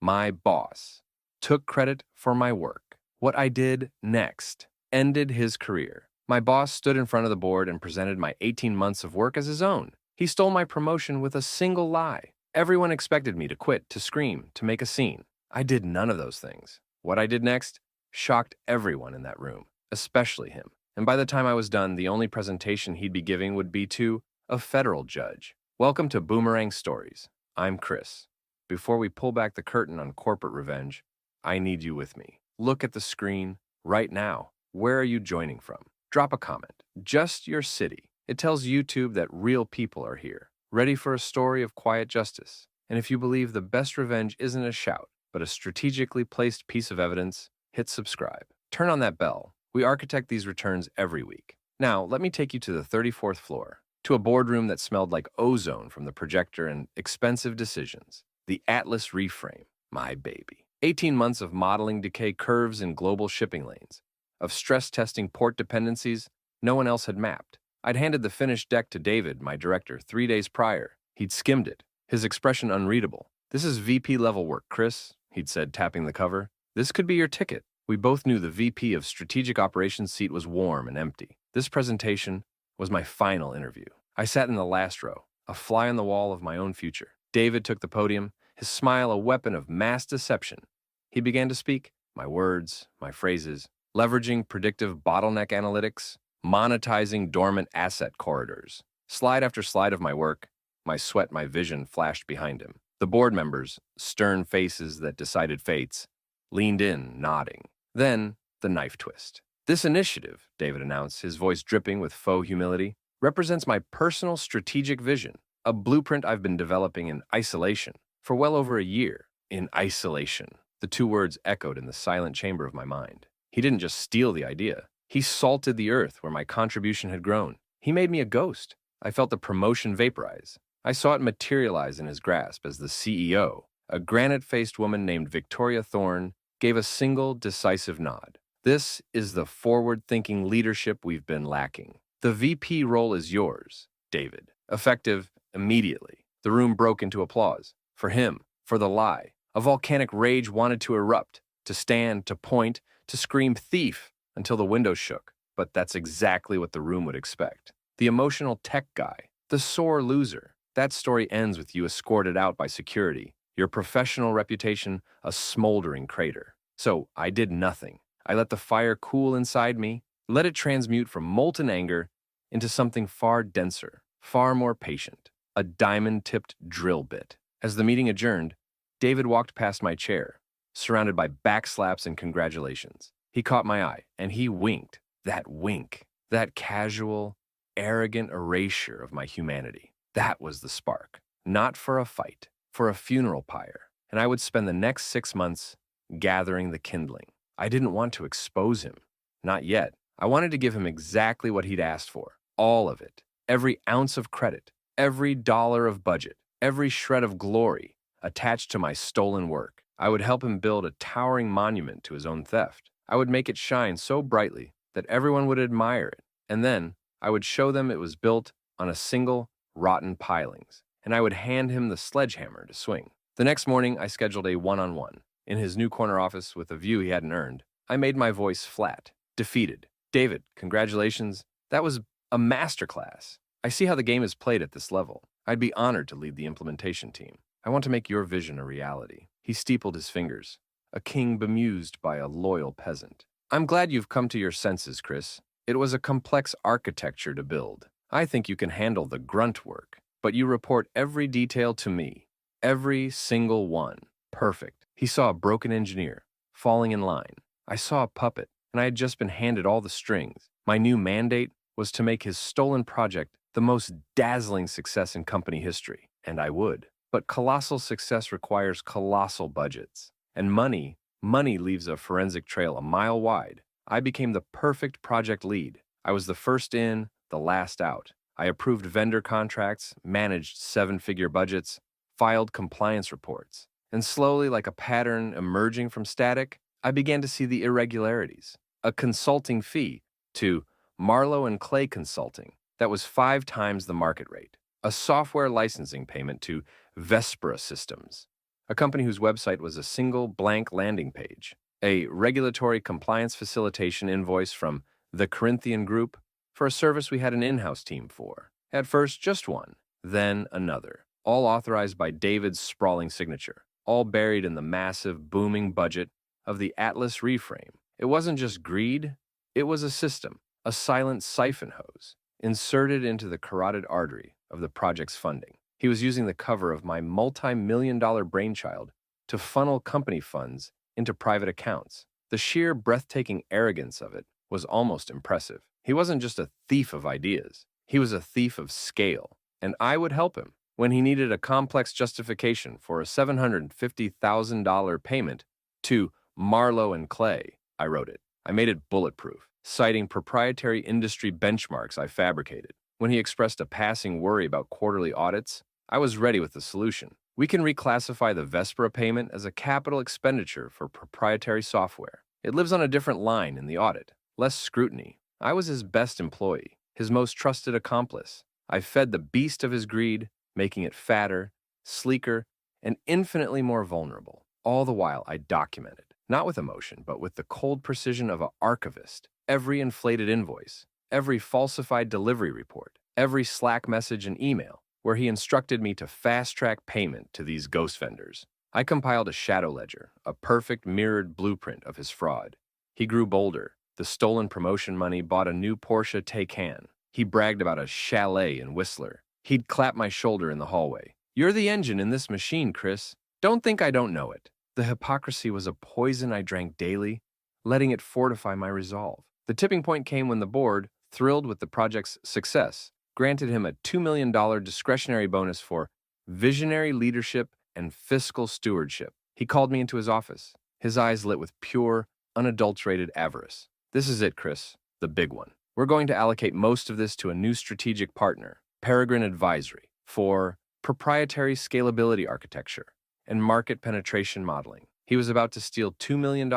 My boss took credit for my work. What I did next ended his career. My boss stood in front of the board and presented my 18 months of work as his own. He stole my promotion with a single lie. Everyone expected me to quit, to scream, to make a scene. I did none of those things. What I did next shocked everyone in that room, especially him. And by the time I was done, the only presentation he'd be giving would be to a federal judge. Welcome to Boomerang Stories. I'm Chris. Before we pull back the curtain on corporate revenge, I need you with me. Look at the screen right now. Where are you joining from? Drop a comment. Just your city. It tells YouTube that real people are here, ready for a story of quiet justice. And if you believe the best revenge isn't a shout, but a strategically placed piece of evidence, hit subscribe. Turn on that bell. We architect these returns every week. Now, let me take you to the 34th floor, to a boardroom that smelled like ozone from the projector and expensive decisions. The Atlas reframe, my baby. 18 months of modeling decay curves in global shipping lanes, of stress testing port dependencies no one else had mapped. I'd handed the finished deck to David, my director, 3 days prior. He'd skimmed it, his expression unreadable. "This is VP-level work, Chris," he'd said, tapping the cover. "This could be your ticket." We both knew the VP of Strategic Operations seat was warm and empty. This presentation was my final interview. I sat in the last row, a fly on the wall of my own future. David took the podium, his smile a weapon of mass deception. He began to speak, my words, my phrases, leveraging predictive bottleneck analytics, monetizing dormant asset corridors. Slide after slide of my work, my sweat, my vision flashed behind him. The board members, stern faces that decided fates, leaned in, nodding. Then, the knife twist. "This initiative," David announced, his voice dripping with faux humility, "represents my personal strategic vision, a blueprint I've been developing in isolation for well over a year." In isolation. The two words echoed in the silent chamber of my mind. He didn't just steal the idea. He salted the earth where my contribution had grown. He made me a ghost. I felt the promotion vaporize. I saw it materialize in his grasp as the CEO, a granite-faced woman named Victoria Thorne, gave a single decisive nod. "This is the forward-thinking leadership we've been lacking. The VP role is yours, David." Effective immediately. The room broke into applause. For him, for the lie. A volcanic rage wanted to erupt, to stand, to point, to scream thief until the windows shook. But that's exactly what the room would expect. The emotional tech guy, the sore loser. That story ends with you escorted out by security, your professional reputation a smoldering crater. So I did nothing. I let the fire cool inside me, let it transmute from molten anger into something far denser, far more patient, a diamond-tipped drill bit. As the meeting adjourned, David walked past my chair, surrounded by backslaps and congratulations. He caught my eye, and he winked. That wink, that casual, arrogant erasure of my humanity. That was the spark. Not for a fight, for a funeral pyre. And I would spend the next 6 months gathering the kindling. I didn't want to expose him. Not yet. I wanted to give him exactly what he'd asked for. All of it. Every ounce of credit. Every dollar of budget. Every shred of glory attached to my stolen work. I would help him build a towering monument to his own theft. I would make it shine so brightly that everyone would admire it. And then I would show them it was built on a single rotten pilings. And I would hand him the sledgehammer to swing. The next morning, I scheduled a one-on-one. In his new corner office with a view he hadn't earned, I made my voice flat, defeated. "David, congratulations. That was a masterclass. I see how the game is played at this level. I'd be honored to lead the implementation team. I want to make your vision a reality." He steepled his fingers, a king bemused by a loyal peasant. "I'm glad you've come to your senses, Chris. It was a complex architecture to build. I think you can handle the grunt work, but you report every detail to me. Every single one. Perfect." He saw a broken engineer, falling in line. I saw a puppet, and I had just been handed all the strings. My new mandate was to make his stolen project the most dazzling success in company history, and I would. But colossal success requires colossal budgets. And money leaves a forensic trail a mile wide. I became the perfect project lead. I was the first in, the last out. I approved vendor contracts, managed 7-figure budgets, filed compliance reports. And slowly, like a pattern emerging from static, I began to see the irregularities. A consulting fee to Marlowe and Clay Consulting that was 5 times the market rate. A software licensing payment to Vespera Systems, a company whose website was a single blank landing page, a regulatory compliance facilitation invoice from the Corinthian Group for a service we had an in-house team for. At first, just one, then another, all authorized by David's sprawling signature, all buried in the massive, booming budget of the Atlas reframe. It wasn't just greed, it was a system, a silent siphon hose, inserted into the carotid artery of the project's funding. He was using the cover of my multi-million-dollar brainchild to funnel company funds into private accounts. The sheer breathtaking arrogance of it was almost impressive. He wasn't just a thief of ideas. He was a thief of scale, and I would help him. When he needed a complex justification for a $750,000 payment to Marlowe and Clay, I wrote it. I made it bulletproof, citing proprietary industry benchmarks I fabricated. When he expressed a passing worry about quarterly audits, I was ready with the solution. We can reclassify the Vespera payment as a capital expenditure for proprietary software. It lives on a different line in the audit. Less scrutiny. I was his best employee, his most trusted accomplice. I fed the beast of his greed, making it fatter, sleeker, and infinitely more vulnerable. All the while, I documented, not with emotion, but with the cold precision of an archivist, every inflated invoice, every falsified delivery report, every Slack message and email where he instructed me to fast-track payment to these ghost vendors. I compiled a shadow ledger, a perfect mirrored blueprint of his fraud. He grew bolder. The stolen promotion money bought a new Porsche Taycan. He bragged about a chalet in Whistler. He'd clap my shoulder in the hallway. "You're the engine in this machine, Chris. Don't think I don't know it." The hypocrisy was a poison I drank daily, letting it fortify my resolve. The tipping point came when the board, thrilled with the project's success, granted him a $2 million discretionary bonus for visionary leadership and fiscal stewardship. He called me into his office, his eyes lit with pure, unadulterated avarice. "This is it, Chris, the big one. We're going to allocate most of this to a new strategic partner, Peregrine Advisory, for proprietary scalability architecture and market penetration modeling." He was about to steal $2 million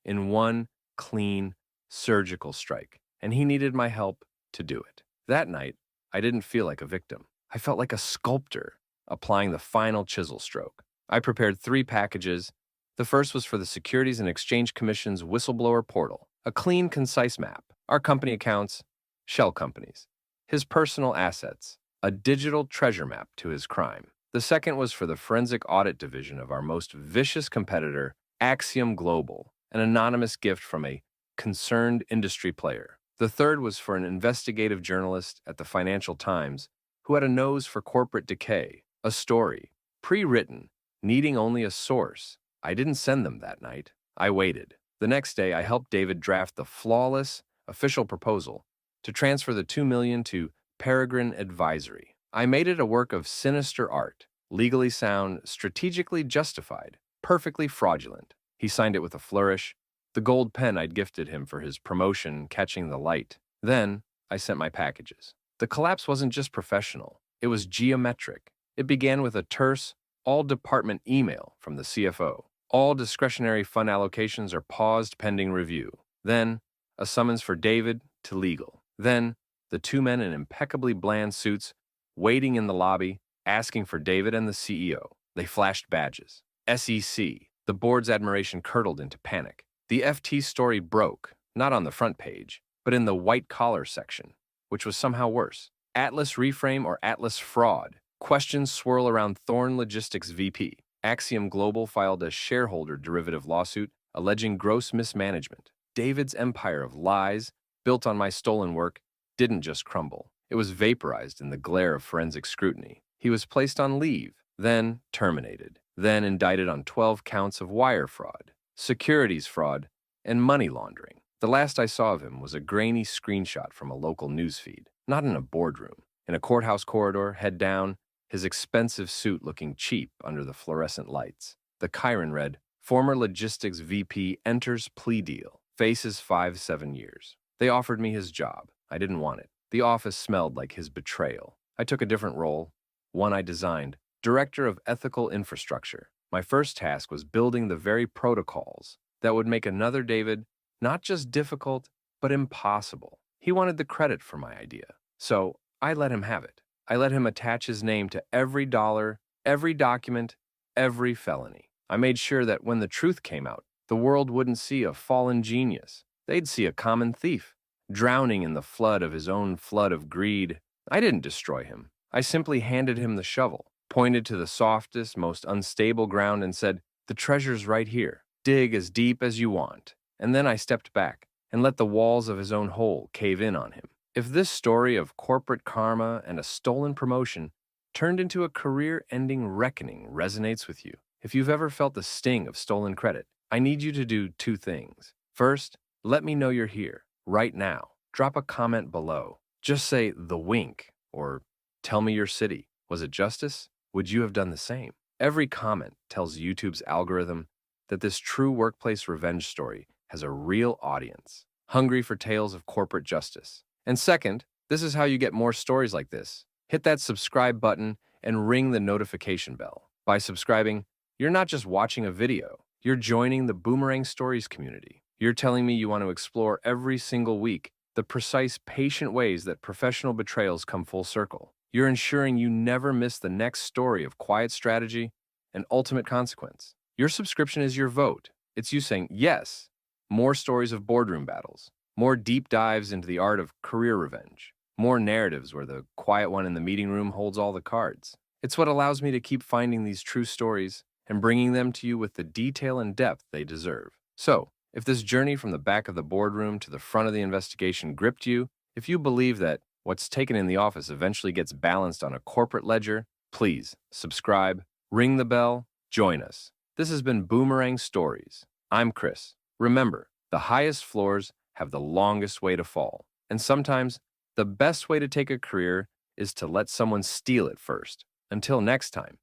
in one clean, surgical strike, and he needed my help to do it. That night, I didn't feel like a victim. I felt like a sculptor applying the final chisel stroke. I prepared 3 packages. The first was for the Securities and Exchange Commission's whistleblower portal, a clean, concise map, our company accounts, shell companies, his personal assets, a digital treasure map to his crime. The second was for the forensic audit division of our most vicious competitor, Axiom Global, an anonymous gift from a concerned industry player. The third was for an investigative journalist at the Financial Times who had a nose for corporate decay, a story, pre-written, needing only a source. I didn't send them that night. I waited. The next day, I helped David draft the flawless official proposal to transfer the $2 million to Peregrine Advisory. I made it a work of sinister art, legally sound, strategically justified, perfectly fraudulent. He signed it with a flourish, the gold pen I'd gifted him for his promotion catching the light. Then, I sent my packages. The collapse wasn't just professional, it was geometric. It began with a terse, all-department email from the CFO. All discretionary fund allocations are paused pending review. Then, a summons for David to legal. Then, the 2 men in impeccably bland suits waiting in the lobby, asking for David and the CEO. They flashed badges. SEC. The board's admiration curdled into panic. The FT story broke, not on the front page, but in the white-collar section, which was somehow worse. Atlas reframe or Atlas fraud? Questions swirl around Thorne Logistics VP. Axiom Global filed a shareholder derivative lawsuit alleging gross mismanagement. David's empire of lies, built on my stolen work, didn't just crumble. It was vaporized in the glare of forensic scrutiny. He was placed on leave, then terminated, then indicted on 12 counts of wire fraud, securities fraud, and money laundering. The last I saw of him was a grainy screenshot from a local newsfeed, not in a boardroom. In a courthouse corridor, head down, his expensive suit looking cheap under the fluorescent lights. The Chiron read, "Former logistics VP enters plea deal, faces 5-7 years." They offered me his job. I didn't want it. The office smelled like his betrayal. I took a different role, one I designed, Director of Ethical Infrastructure. My first task was building the very protocols that would make another David not just difficult, but impossible. He wanted the credit for my idea, so I let him have it. I let him attach his name to every dollar, every document, every felony. I made sure that when the truth came out, the world wouldn't see a fallen genius. They'd see a common thief, drowning in the flood of his own flood of greed. I didn't destroy him. I simply handed him the shovel, pointed to the softest, most unstable ground, and said, "The treasure's right here. Dig as deep as you want." And then I stepped back and let the walls of his own hole cave in on him. If this story of corporate karma and a stolen promotion turned into a career-ending reckoning resonates with you, if you've ever felt the sting of stolen credit, I need you to do two things. First, let me know you're here, right now. Drop a comment below. Just say, "The wink," or "Tell me your city. Was it justice?" Would you have done the same? Every comment tells YouTube's algorithm that this true workplace revenge story has a real audience, hungry for tales of corporate justice. And second, this is how you get more stories like this. Hit that subscribe button and ring the notification bell. By subscribing, you're not just watching a video, you're joining the Boomerang Stories community. You're telling me you want to explore every single week the precise, patient ways that professional betrayals come full circle. You're ensuring you never miss the next story of quiet strategy and ultimate consequence. Your subscription is your vote. It's you saying, yes, more stories of boardroom battles, more deep dives into the art of career revenge, more narratives where the quiet one in the meeting room holds all the cards. It's what allows me to keep finding these true stories and bringing them to you with the detail and depth they deserve. So, if this journey from the back of the boardroom to the front of the investigation gripped you, if you believe that what's taken in the office eventually gets balanced on a corporate ledger, please subscribe, ring the bell, join us. This has been Boomerang Stories. I'm Chris. Remember, the highest floors have the longest way to fall. And sometimes, the best way to take a career is to let someone steal it first. Until next time.